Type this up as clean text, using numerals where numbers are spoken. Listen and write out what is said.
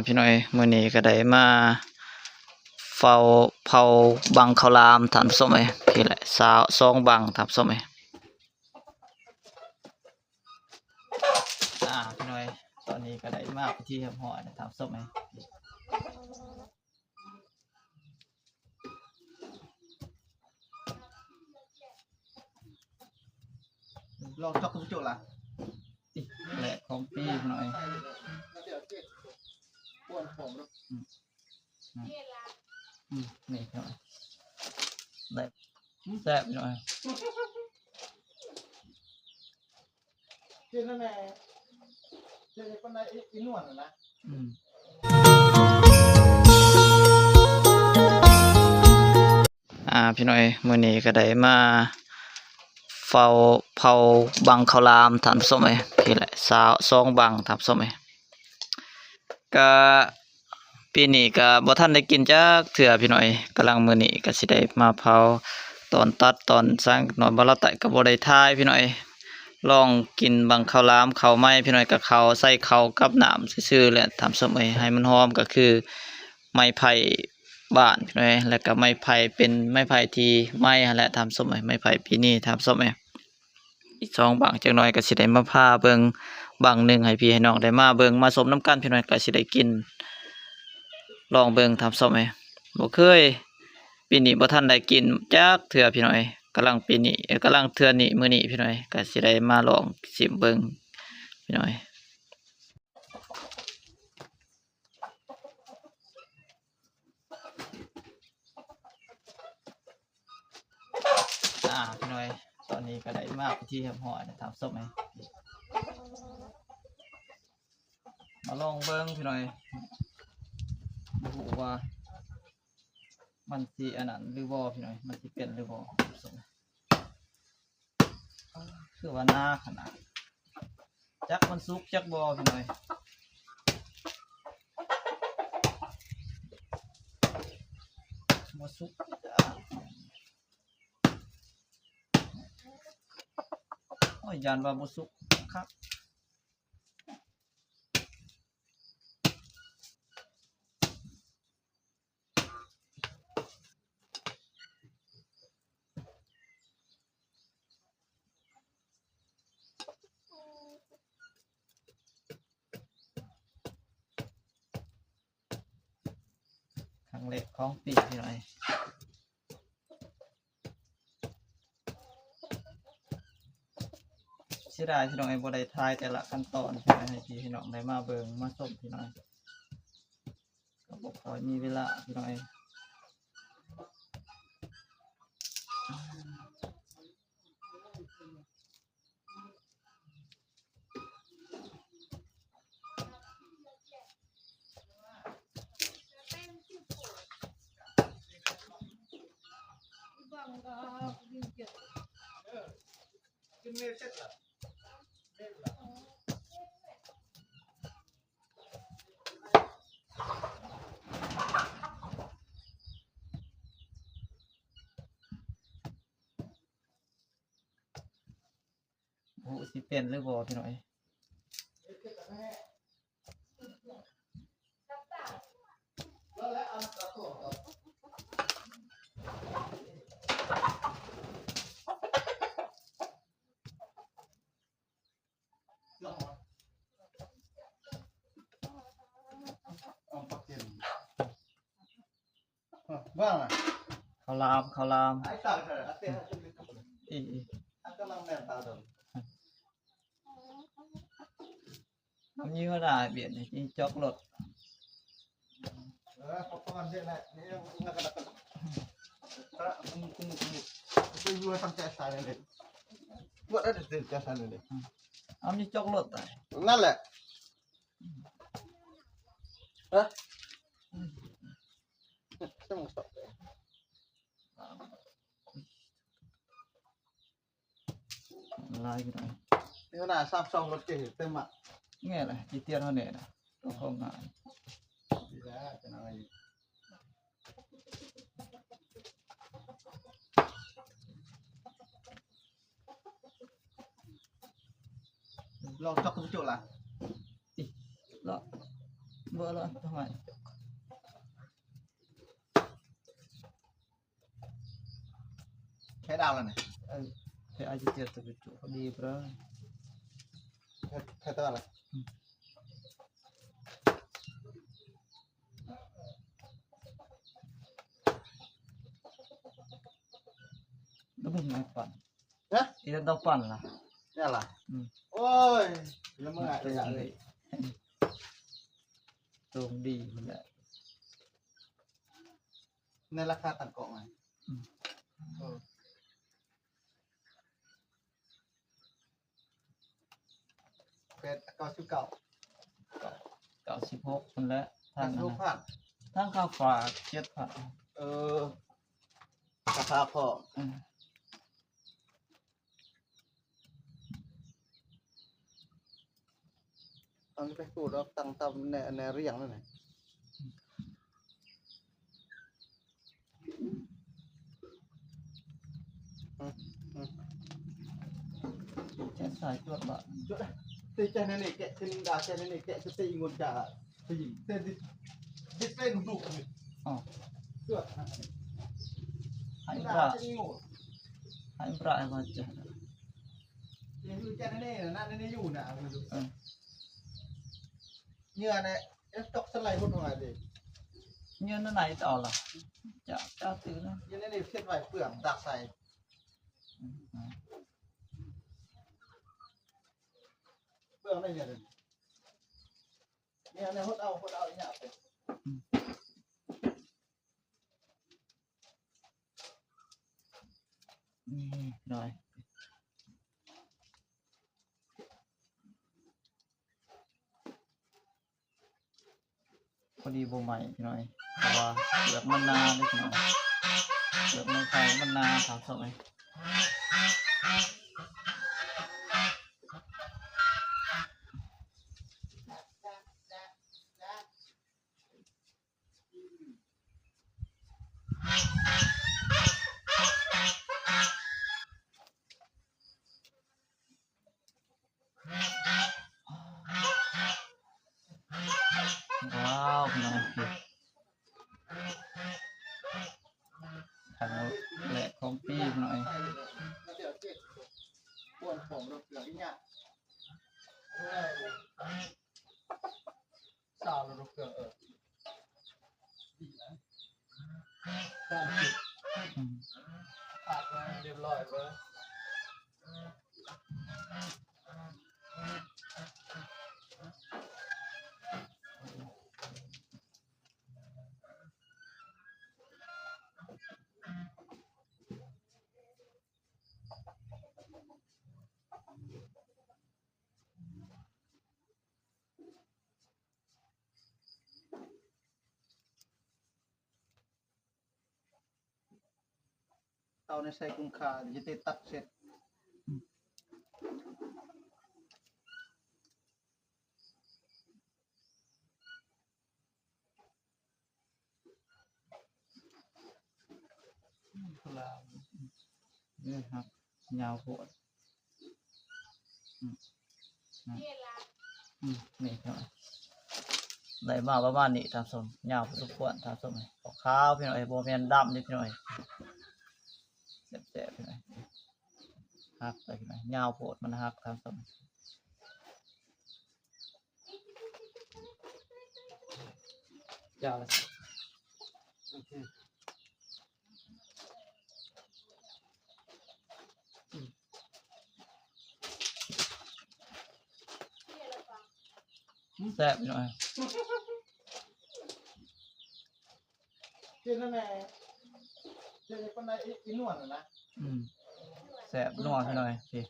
พี่น้อยมื้อนี้ก็ได้มาเฝ้าเผาบังข้าวหลามท่านผู้ชมเอ้ยพี่แหละ2บังท่านผู้ชมเอ้ยพี่น้อยตอนนี้ก็ได้มาพิธีเรียบร้อยท่านผู้ชมเอ้ยลองจอกกระจุกล่ะแหละของปีพี่น้อยป้วนผมนี่พี่น้อยได้แซ่บพี่น้อยเจ้านั่นแหละเจ้าคนไหนอีนวลนะพี่น้อยมื้อนี้ก็ได้มาเฝ้าเผาบังข้าวหลามท่านผู้ชมเอ้ยพี่แหละ2บังท่านผู้ชมเอ้ยก็ปีนี้ก็บ่ทันได้กินจักเทื่อพี่น้อยกำลังมื้อนี้ก็สิได้มาเผาตอนตัดตอนสร้างหน่อยบ่ละไตก็บ่ได้ถ่ายพี่น้อยลองกินบังข้าวหลามข้าวไหม้พี่น้อยก็ข้าวใส่ข้าวกับน้ำซื่อๆแหละท่านผู้ชมเอ้ยให้มันหอมก็คือไม้ไผ่บ้านพี่น้อยแล้วก็ไม้ไผ่เป็นไม้ไผ่ที่ไหม้หั่นแหละท่านผู้ชมเอ้ยไม้ไผ่ปีนี้ท่านผู้ชมเอ้ยอีก2บังจักหน่อยก็สิได้มาพาเบิ่งบังหนึงให้พี่ให้น้องได้มาเบิ่งมาชมน้ำกันพี่น้อยก็สิได้กินลองเบิ่งท่านผู้ชมเอ้ยบ่เคยปีนี้บ่ทันได้กินจักเทื่อพี่น้อยกำลังปีนี้กำลังเทื่อนี้มื้อนี้พี่น้อยก็สิได้มาลองชิมเบิ่งพี่น้อยพี่น้อยตอนนี้ก็ได้มาพิธีเรียบร้อยนะท่านผู้ชมเอ้ยมาลองเบิ่งพี่น้อยบ่ฮู้ว่ามันสิอันนั้นหรือบ่พี่น้อยมันสิเป็นหรือบ่คือว่าหน้าขนาดจักมันสุกจักบ่พี่น้อยบ่สุกโอ้ยยานว่าบ่สุกครับครั้งแรกของปีพี่น้อยเสียดายพี่น้องไอ้บ่ได้ถ่ายแต่ละขั้นตอนพี่น้อยให้พี่น้องได้มาเบิ่งมาชมพี่น้อยก็บ่ค่อยมีเวลาพี่น้อยโอ้สิเป็นหรือบ่พี่น้อยว่างอ่ะข้าวหลามไอ้ตาเถอะไอ้เต้อีกำลังแม่ตาเดิมน้ำยี่ห้อใดเปลี่ยนให้กินจ๊อกรถพอก่อนเสร็จแล้วนี่นักกระดักไปดูทำใจสายเลยว่าได้ตื่นใจสายเลยเอามีจ๊อกรถตายนั่นแหละต้องสอบเลยลายพี่น้อยนี่ขนาดซับซ้อนรถเก๋งเต็มอ่ะแง่เลยจีเตียนเท่านี้นะตัวเข้างานดีแล้วจะอะไรลองจอกกระจุกล่ะแล้ว เบอร์ละทำไม แค่ดาวแล้วเนี่ย thì ai chơi từ cái chỗ đi bro แค่ตัวอะไร nó bên nàyปั่น นะ thì nó đâuปั่นlà เนี่ยล่ะ ừ. โอ้ยแล้วมึงอ่ะอยากเลย tôm đi mình lại ในราคาต่างเกาะไหม ừ. เป็น99 cạo ship hộp mình lại ทาง thang ลูก này ผ่าน thang cao phà chết phà เออราคาพอ ừ. ตอนนี้ไปพูดแล้วตั้งตำในเรียงนั่นไง chết xài chuột bạn ตีใจนั่นเองแกะเส้นดาใจนั่นเองแกะจะตีงนจ่าผู้หญิงเส้นที่เส้นดุเลย ờ เสื้อ hãy ด่า bra จะตีงู hãy bra em vào chả ยังอยู่ใจนั่นเองนั่นนี่อยู่น่ะ ừ. เนื้อเนี่ยตกสไลด์บนหัวดิ như nó này tỏ là chả thứ nó ยังนี่เส้นไหวเปลือกดักใส่ ừ. ừ. เปลือกอะไรเนี่ยเนี่ยหดเอาอีกอย่างไป Ừ. rồi có đi vô mày thì nói và được mana đấy thì nói được mấy cái mana thảo sợ này wow thì nói thằng lẹ không pi nói เดี๋ยวเจ๊ปวดผมเราเปลือกอีกอย่างสาวเราเปลือกดีนะการจิต ừ. ขาดมาเรียบร้อยเลย เอาในใส่กุ้งขาจะได้ตัดเสร็จพลา นี่ครับยาวโหดนี่หน่อยได้มาประมาณนี้ทำสมยาวพอสมควรทำสมเลยขาวพี่หน่อยโบแมนดำนิดหน่อยแสบๆพี่หน่อยหักไปพี่หน่อยยาวโหดมันหักทำสมยาวเลย โอเค แสบพี่หน่อย เจ๊นั่นแหละเจ๊คนไหนอีนวลนะ แสบนัวพี่หน่อยสิ